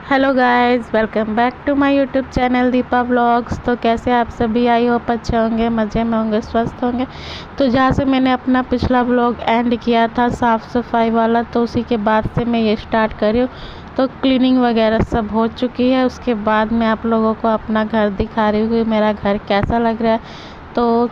Hello guys, welcome back to my YouTube channel Deepa vlogs. तो कैसे आप सभी, आई होप अच्छे होंगे, मज़े में होंगे, स्वस्थ होंगे। तो जहाँ से मैंने अपना पिछला व्लॉग एंड किया था साफ़ सफाई वाला, तो उसी के बाद से मैं ये स्टार्ट कर रही हूँ। तो क्लीनिंग वगैरह सब हो चुकी है। उसके बाद मैं आप लोगों को अपना घर दिखा रही हूँ, मेरा घर कैसा लग रहा है। तो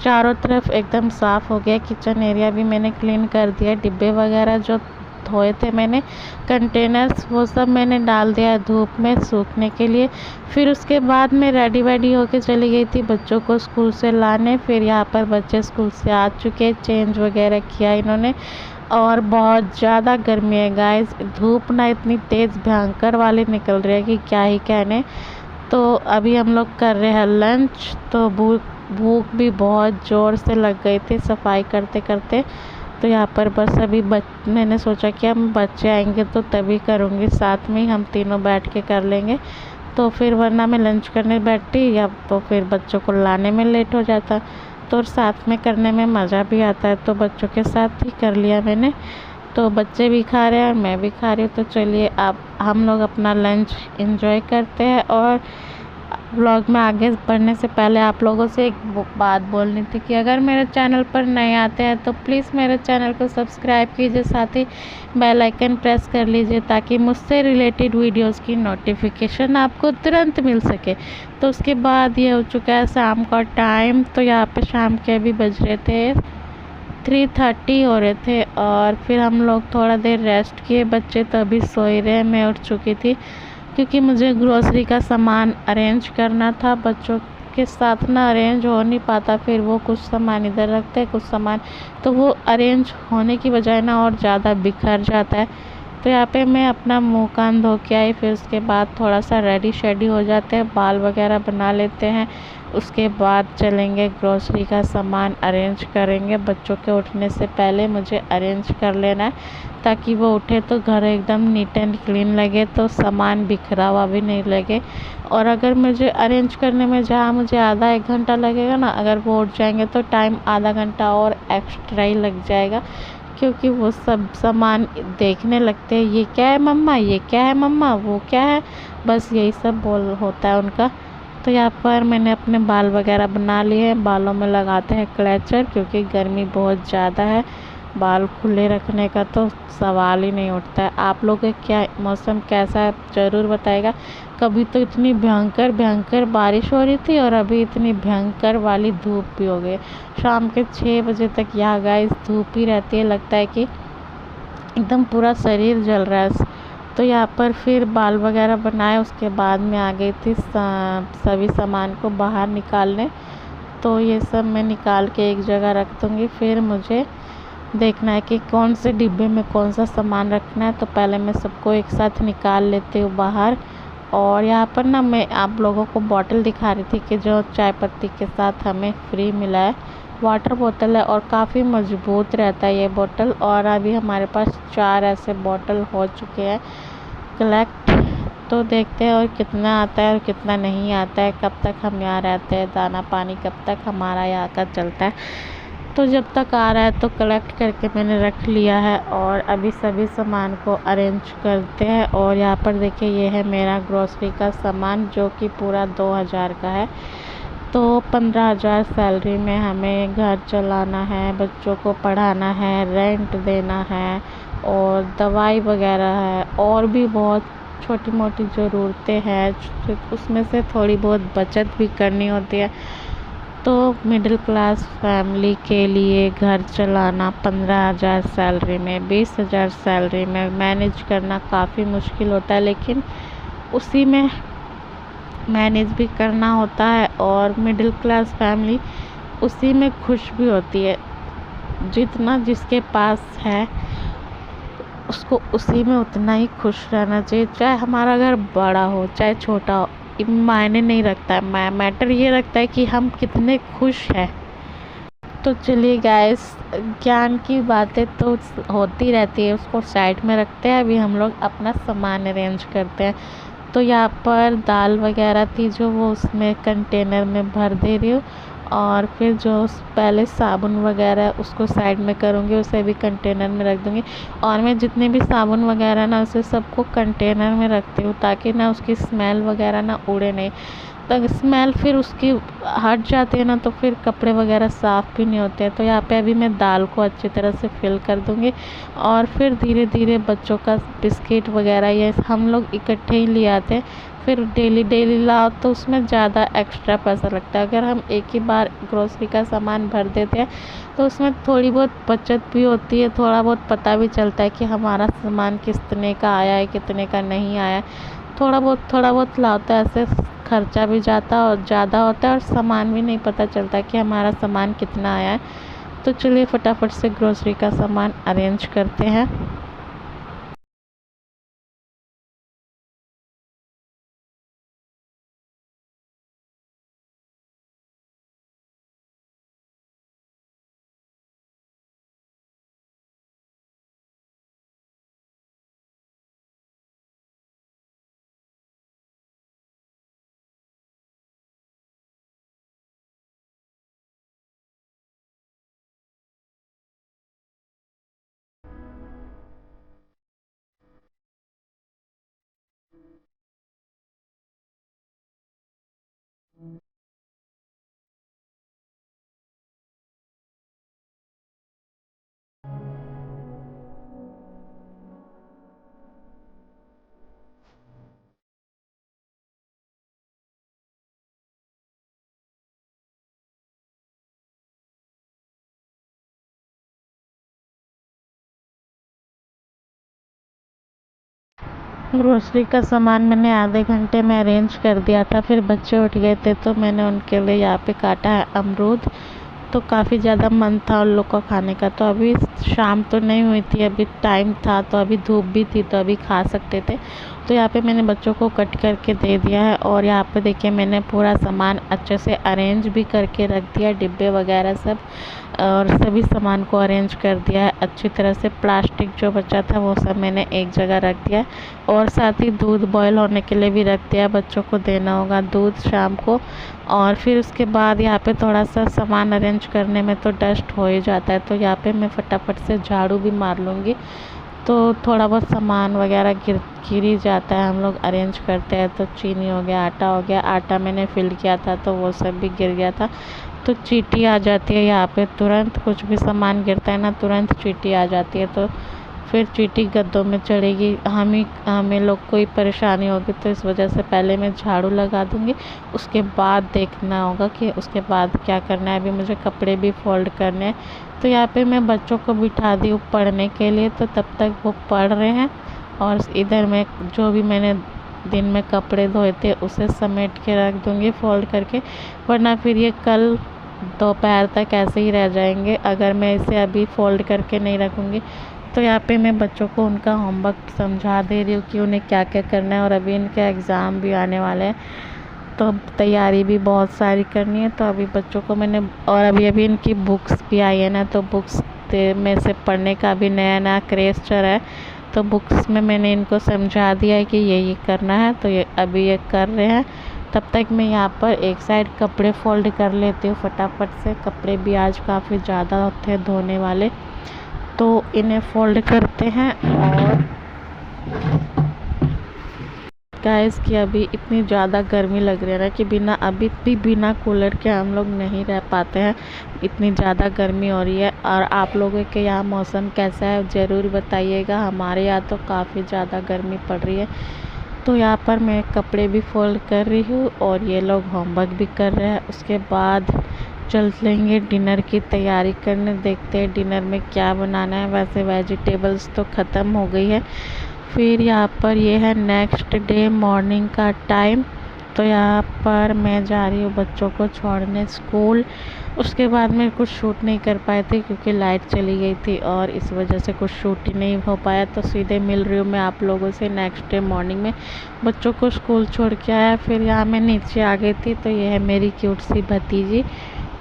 चारों तरफ एकदम साफ़ हो गया। किचन एरिया भी मैंने क्लीन कर दिया। डिब्बे वगैरह जो धोए थे मैंने, कंटेनर्स, वो सब मैंने डाल दिया धूप में सूखने के लिए। फिर उसके बाद मैं रेडी वेडी होके चली गई थी बच्चों को स्कूल से लाने। फिर यहाँ पर बच्चे स्कूल से आ चुके, चेंज वगैरह किया इन्होंने। और बहुत ज़्यादा गर्मी है गाइस, धूप ना इतनी तेज़ भयंकर वाली निकल रही है कि क्या ही कहने। तो अभी हम लोग कर रहे हैं लंच। तो भूख भी बहुत ज़ोर से लग गई थी सफाई करते करते। तो यहाँ पर बस अभी मैंने सोचा कि हम बच्चे आएंगे तो तभी करूँगी, साथ में ही हम तीनों बैठ के कर लेंगे। तो फिर वरना मैं लंच करने बैठती या तो फिर बच्चों को लाने में लेट हो जाता। तो साथ में करने में मज़ा भी आता है, तो बच्चों के साथ ही कर लिया मैंने। तो बच्चे भी खा रहे हैं और मैं भी खा रही हूँ। तो चलिए अब हम लोग अपना लंच एंजॉय करते हैं। और व्लॉग में आगे बढ़ने से पहले आप लोगों से एक बात बोलनी थी कि अगर मेरे चैनल पर नए आते हैं तो प्लीज़ मेरे चैनल को सब्सक्राइब कीजिए, साथ ही बेल आइकन प्रेस कर लीजिए ताकि मुझसे रिलेटेड वीडियोस की नोटिफिकेशन आपको तुरंत मिल सके। तो उसके बाद ये हो चुका है शाम का टाइम। तो यहाँ पे शाम के अभी बज रहे थे 3:30 हो रहे थे। और फिर हम लोग थोड़ा देर रेस्ट किए। बच्चे तो अभी सो ही रहे, मैं उठ चुकी थी क्योंकि मुझे ग्रोसरी का सामान अरेंज करना था। बच्चों के साथ ना अरेंज हो नहीं पाता, फिर वो कुछ सामान इधर रखते हैं कुछ सामान, तो वो अरेंज होने की बजाय ना और ज़्यादा बिखर जाता है। तो यहाँ पे मैं अपना मुंह कान धो के आई। फिर उसके बाद थोड़ा सा रेडी शेडी हो जाते हैं, बाल वगैरह बना लेते हैं। उसके बाद चलेंगे ग्रोसरी का सामान अरेंज करेंगे। बच्चों के उठने से पहले मुझे अरेंज कर लेना है ताकि वो उठे तो घर एकदम नीट एंड क्लीन लगे, तो सामान बिखरा हुआ भी नहीं लगे। और अगर मुझे अरेंज करने में जहाँ मुझे आधा एक घंटा लगेगा ना, अगर वो उठ जाएंगे तो टाइम आधा घंटा और एक्स्ट्रा ही लग जाएगा, क्योंकि वो सब सामान देखने लगते हैं, ये क्या है मम्मा, ये क्या है मम्मा, वो क्या है, बस यही सब बोल होता है उनका। तो यहाँ पर मैंने अपने बाल वगैरह बना लिए हैं। बालों में लगाते हैं क्लेचर क्योंकि गर्मी बहुत ज़्यादा है, बाल खुले रखने का तो सवाल ही नहीं उठता है। आप लोगों का क्या मौसम कैसा है ज़रूर बताएगा। कभी तो इतनी भयंकर भयंकर बारिश हो रही थी और अभी इतनी भयंकर वाली धूप भी हो गई। शाम के 6 बजे तक यहाँ गाइस धूप ही रहती है, लगता है कि एकदम पूरा शरीर जल रहा है। तो यहाँ पर फिर बाल वगैरह बनाए। उसके बाद मैं आ गई थी सभी सामान को बाहर निकालने। तो ये सब मैं निकाल के एक जगह रख दूँगी। फिर मुझे देखना है कि कौन से डिब्बे में कौन सा सामान रखना है। तो पहले मैं सबको एक साथ निकाल लेती हूँ बाहर। और यहाँ पर ना मैं आप लोगों को बॉटल दिखा रही थी कि जो चाय पत्ती के साथ हमें फ्री मिला है, वाटर बोतल है और काफ़ी मज़बूत रहता है ये बोतल। और अभी हमारे पास 4 ऐसे बोतल हो चुके हैं कलेक्ट। तो देखते हैं और कितना आता है और कितना नहीं आता है, कब तक हम यहाँ रहते हैं, दाना पानी कब तक हमारा यहाँ का चलता है। तो जब तक आ रहा है तो कलेक्ट करके मैंने रख लिया है। और अभी सभी सामान को अरेंज करते हैं। और यहाँ पर देखिए ये है मेरा ग्रोसरी का सामान जो कि पूरा 2000 का है। तो 15,000 सैलरी में हमें घर चलाना है, बच्चों को पढ़ाना है, रेंट देना है और दवाई वगैरह है और भी बहुत छोटी मोटी ज़रूरतें हैं, उसमें से थोड़ी बहुत बचत भी करनी होती है। तो मिडिल क्लास फैमिली के लिए घर चलाना 15,000 सैलरी में, 20,000 सैलरी में मैनेज करना काफ़ी मुश्किल होता है, लेकिन उसी में मैनेज भी करना होता है। और मिडिल क्लास फैमिली उसी में खुश भी होती है। जितना जिसके पास है उसको उसी में उतना ही खुश रहना चाहिए, चाहे हमारा घर बड़ा हो चाहे छोटा हो, मायने नहीं रखता है। मैटर ये रखता है कि हम कितने खुश हैं। तो चलिए गाइस, ज्ञान की बातें तो होती रहती है, उसको साइड में रखते हैं। अभी हम लोग अपना सामान अरेंज करते हैं। तो यहाँ पर दाल वगैरह थी जो वो उसमें कंटेनर में भर दे रही हूँ। और फिर जो पहले साबुन वगैरह उसको साइड में करूँगी, उसे भी कंटेनर में रख दूँगी। और मैं जितने भी साबुन वगैरह ना उसे सबको कंटेनर में रखती हूँ ताकि ना उसकी स्मेल वगैरह ना उड़े नहीं। तो स्मेल फिर उसकी हट जाती है ना तो फिर कपड़े वगैरह साफ़ भी नहीं होते हैं। तो यहाँ पे अभी मैं दाल को अच्छी तरह से फिल कर दूँगी और फिर धीरे धीरे बच्चों का बिस्किट वगैरह ये हम लोग इकट्ठे ही ले आते हैं। फिर डेली डेली लाओ तो उसमें ज़्यादा एक्स्ट्रा पैसा लगता है। अगर हम एक ही बार ग्रोसरी का सामान भर देते हैं तो उसमें थोड़ी बहुत बचत भी होती है, थोड़ा बहुत पता भी चलता है कि हमारा सामान कितने का आया है कितने का नहीं आया है। थोड़ा बहुत लाता है, ऐसे खर्चा भी जाता और ज़्यादा होता है और सामान भी नहीं पता चलता कि हमारा सामान कितना आया है। तो चलिए फटाफट से ग्रोसरी का सामान अरेंज करते हैं। ग्रोसरी का सामान मैंने आधे घंटे में अरेंज कर दिया था। फिर बच्चे उठ गए थे तो मैंने उनके लिए यहाँ पे काटा है अमरूद। तो काफ़ी ज़्यादा मन था उन लोग को खाने का। तो अभी शाम तो नहीं हुई थी, अभी टाइम था तो अभी धूप भी थी तो अभी खा सकते थे। तो यहाँ पे मैंने बच्चों को कट करके दे दिया है। और यहाँ पे देखिए मैंने पूरा सामान अच्छे से अरेंज भी करके रख दिया, डिब्बे वगैरह सब, और सभी सामान को अरेंज कर दिया है अच्छी तरह से। प्लास्टिक जो बचा था वो सब मैंने एक जगह रख दिया और साथ ही दूध बॉयल होने के लिए भी रख दिया। बच्चों को देना होगा दूध शाम को। और फिर उसके बाद यहाँ पे थोड़ा सा सामान अरेंज करने में तो डस्ट हो ही जाता है, तो यहाँ पे मैं फटाफट से झाड़ू भी मार लूँगी। तो थोड़ा बहुत सामान वगैरह गिर ही जाता है, हम लोग अरेंज करते हैं। तो चीनी हो गया, आटा हो गया, आटा मैंने फिल किया था तो वो सब भी गिर गया था। तो चींटी आ जाती है यहाँ पे, तुरंत कुछ भी सामान गिरता है ना तुरंत चींटी आ जाती है। तो फिर चींटी गद्दों में चढ़ेगी, हमें लोग कोई परेशानी होगी। तो इस वजह से पहले मैं झाड़ू लगा दूँगी, उसके बाद देखना होगा कि उसके बाद क्या करना है। अभी मुझे कपड़े भी फोल्ड करने हैं। तो यहाँ पे मैं बच्चों को बिठा दी हूँ पढ़ने के लिए, तो तब तक वो पढ़ रहे हैं। और इधर मैं जो भी मैंने दिन में कपड़े धोए थे उसे समेट के रख दूँगी फोल्ड करके, वरना फिर ये कल दोपहर तक ऐसे ही रह जाएंगे अगर मैं इसे अभी फोल्ड करके नहीं रखूँगी। तो यहाँ पे मैं बच्चों को उनका होमवर्क समझा दे रही हूँ कि उन्हें क्या क्या करना है। और अभी इनके एग्ज़ाम भी आने वाले हैं तो तैयारी भी बहुत सारी करनी है। तो अभी बच्चों को मैंने, और अभी इनकी बुक्स भी आई है ना, तो बुक्स में से पढ़ने का भी नया नया क्रेज़ चल रहा है। तो बुक्स में मैंने इनको समझा दिया है कि ये करना है, तो ये अभी ये कर रहे हैं। तब तक मैं यहाँ पर एक साइड कपड़े फोल्ड कर लेती हूँ फटाफट से। कपड़े भी आज काफ़ी ज़्यादा होते हैं धोने वाले, तो इन्हें फोल्ड करते हैं। और गाइस कि अभी इतनी ज़्यादा गर्मी लग रही है ना कि बिना कूलर के हम लोग नहीं रह पाते हैं, इतनी ज़्यादा गर्मी हो रही है। और आप लोगों के यहाँ मौसम कैसा है ज़रूर बताइएगा। हमारे यहाँ तो काफ़ी ज़्यादा गर्मी पड़ रही है। तो यहाँ पर मैं कपड़े भी फोल्ड कर रही हूँ और ये लोग होमवर्क भी कर रहे हैं। उसके बाद चल लेंगे डिनर की तैयारी करने, देखते हैं डिनर में क्या बनाना है। वैसे वेजिटेबल्स तो ख़त्म हो गई है। फिर यहाँ पर ये है नेक्स्ट डे मॉर्निंग का टाइम। तो यहाँ पर मैं जा रही हूँ बच्चों को छोड़ने स्कूल। उसके बाद मैं कुछ शूट नहीं कर पाए थे क्योंकि लाइट चली गई थी और इस वजह से कुछ शूट ही नहीं हो पाया। तो सीधे मिल रही हूँ मैं आप लोगों से नेक्स्ट डे मॉर्निंग में। बच्चों को स्कूल छोड़ के आया, फिर यहाँ मैं नीचे आ गई थी। तो ये है मेरी क्यूट सी भतीजी,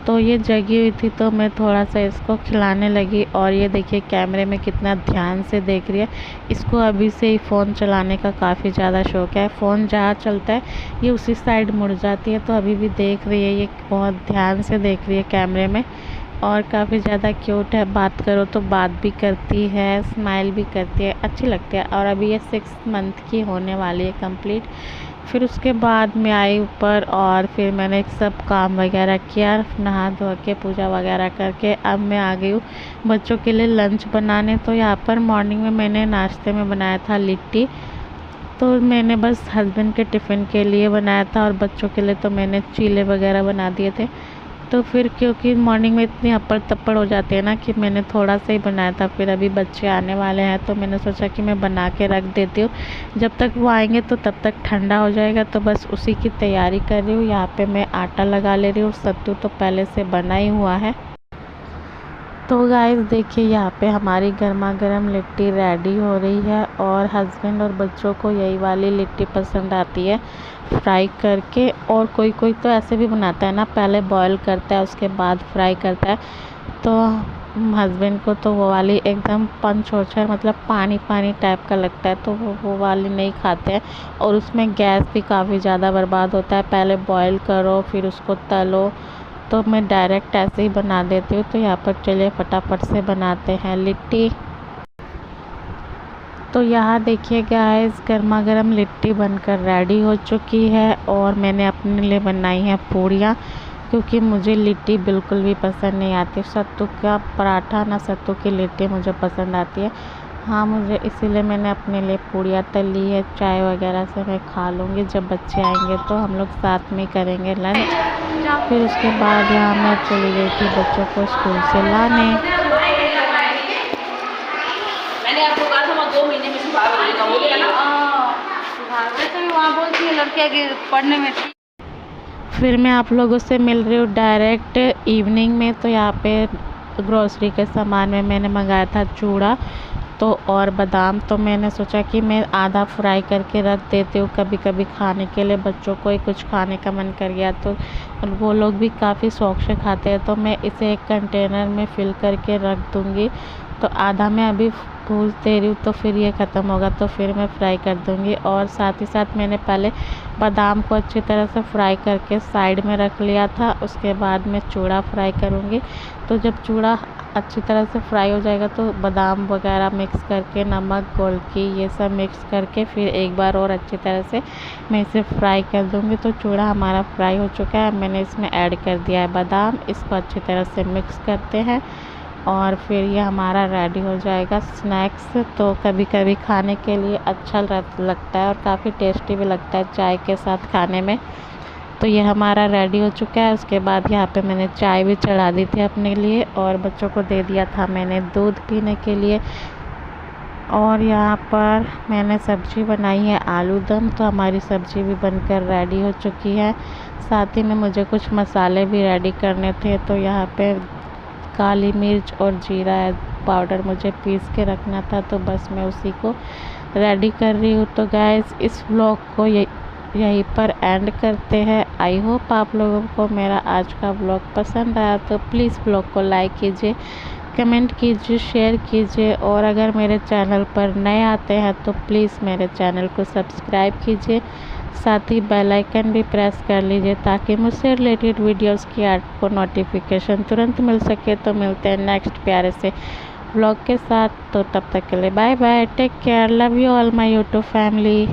तो ये जगी हुई थी तो मैं थोड़ा सा इसको खिलाने लगी। और ये देखिए कैमरे में कितना ध्यान से देख रही है। इसको अभी से ही फ़ोन चलाने का काफ़ी ज़्यादा शौक़ है। फ़ोन जहाँ चलता है ये उसी साइड मुड़ जाती है, तो अभी भी देख रही है, ये बहुत ध्यान से देख रही है कैमरे में। और काफ़ी ज़्यादा क्यूट है, बात करो तो बात भी करती है, स्माइल भी करती है, अच्छी लगती है। और अभी ये 6 मंथ की होने वाली है कंप्लीट। फिर उसके बाद मैं आई ऊपर और फिर मैंने सब काम वगैरह किया, नहा धो के पूजा वगैरह करके अब मैं आ गई हूँ बच्चों के लिए लंच बनाने। तो यहाँ पर मॉर्निंग में मैंने नाश्ते में बनाया था लिट्टी। तो मैंने बस हस्बैंड के टिफ़िन के लिए बनाया था और बच्चों के लिए तो मैंने चीले वगैरह बना दिए थे। तो फिर क्योंकि मॉर्निंग में इतनी अप्पड़ तप्पड़ हो जाती है ना कि मैंने थोड़ा सा ही बनाया था। फिर अभी बच्चे आने वाले हैं तो मैंने सोचा कि मैं बना के रख देती हूँ, जब तक वो आएंगे तो तब तक ठंडा हो जाएगा। तो बस उसी की तैयारी कर रही हूँ। यहाँ पे मैं आटा लगा ले रही हूँ, सत्तू तो पहले से बना ही हुआ है। तो गाइस देखिए यहाँ पे हमारी गर्मा गर्म लिट्टी रेडी हो रही है। और हस्बैंड और बच्चों को यही वाली लिट्टी पसंद आती है फ्राई करके। और कोई कोई तो ऐसे भी बनाता है ना, पहले बॉईल करता है उसके बाद फ्राई करता है। तो हस्बैंड को तो वो वाली एकदम पंच होचर मतलब पानी पानी टाइप का लगता है, तो वो वाली नहीं खाते हैं। और उसमें गैस भी काफ़ी ज़्यादा बर्बाद होता है, पहले बॉईल करो फिर उसको तलो। तो मैं डायरेक्ट ऐसे ही बना देती हूँ। तो यहाँ पर चलिए फटाफट से बनाते हैं लिट्टी। तो यहाँ देखिए गाइस गर्मा गर्म लिट्टी बनकर रेडी हो चुकी है। और मैंने अपने लिए बनाई है पूड़ियाँ, क्योंकि मुझे लिट्टी बिल्कुल भी पसंद नहीं आती। सत्तू का पराठा ना सत्तू की लिट्टी मुझे पसंद आती है। हाँ मुझे इसीलिए मैंने अपने लिए पूड़ियाँ तल ली है। चाय वगैरह से मैं खा लूँगी, जब बच्चे आएंगे तो हम लोग साथ में करेंगे लंच। फिर उसके बाद यहाँ मैं चली गई थी बच्चों को स्कूल से लाने। मैंने आपको कहा था 2 महीने में सुधार हो जाएगा, हो गया ना? सुधार वैसे भी वहाँ बोलती है लड़कियाँ कि पढ़ने में। फिर मैं आप लोगों से मिल रही हूँ डायरेक्ट इवनिंग में। तो यहाँ पे ग्रोसरी के सामान में मैंने मंगाया था चूड़ा तो और बादाम। तो मैंने सोचा कि मैं आधा फ्राई करके रख देती हूँ, कभी कभी खाने के लिए बच्चों को ही कुछ खाने का मन कर गया तो वो लोग भी काफ़ी शौक से खाते हैं। तो मैं इसे एक कंटेनर में फिल करके रख दूँगी। तो आधा मैं अभी भून दे रही हूँ, तो फिर ये ख़त्म होगा तो फिर मैं फ्राई कर दूँगी। और साथ ही साथ मैंने पहले बादाम को अच्छी तरह से फ्राई करके साइड में रख लिया था। उसके बाद मैं चूड़ा फ्राई करूँगी। तो जब चूड़ा अच्छी तरह से फ्राई हो जाएगा तो बादाम वगैरह मिक्स करके नमक गोलकी ये सब मिक्स करके फिर एक बार और अच्छी तरह से मैं इसे फ्राई कर दूँगी। तो चूड़ा हमारा फ्राई हो चुका है, मैंने इसमें ऐड कर दिया है बादाम। इसको अच्छी तरह से मिक्स करते हैं और फिर ये हमारा रेडी हो जाएगा स्नैक्स। तो कभी कभी खाने के लिए अच्छा लगता है और काफ़ी टेस्टी भी लगता है चाय के साथ खाने में। तो ये हमारा रेडी हो चुका है। उसके बाद यहाँ पे मैंने चाय भी चढ़ा दी थी अपने लिए और बच्चों को दे दिया था मैंने दूध पीने के लिए। और यहाँ पर मैंने सब्ज़ी बनाई है आलू दम। तो हमारी सब्ज़ी भी बनकर रेडी हो चुकी है। साथ ही में मुझे कुछ मसाले भी रेडी करने थे। तो यहाँ पे काली मिर्च और जीरा पाउडर मुझे पीस के रखना था, तो बस मैं उसी को रेडी कर रही हूँ। तो गाइस इस व्लॉग को यहीं पर एंड करते हैं। आई होप आप लोगों को मेरा आज का व्लॉग पसंद आया। तो प्लीज़ व्लॉग को लाइक कीजिए, कमेंट कीजिए, शेयर कीजिए। और अगर मेरे चैनल पर नए आते हैं तो प्लीज़ मेरे चैनल को सब्सक्राइब कीजिए। साथ ही बेल आइकन भी प्रेस कर लीजिए ताकि मुझसे रिलेटेड वीडियोस की आपको नोटिफिकेशन तुरंत मिल सके। तो मिलते हैं नेक्स्ट प्यारे से व्लॉग के साथ। तो तब तक के लिए bye bye, take care, love you all my YouTube family.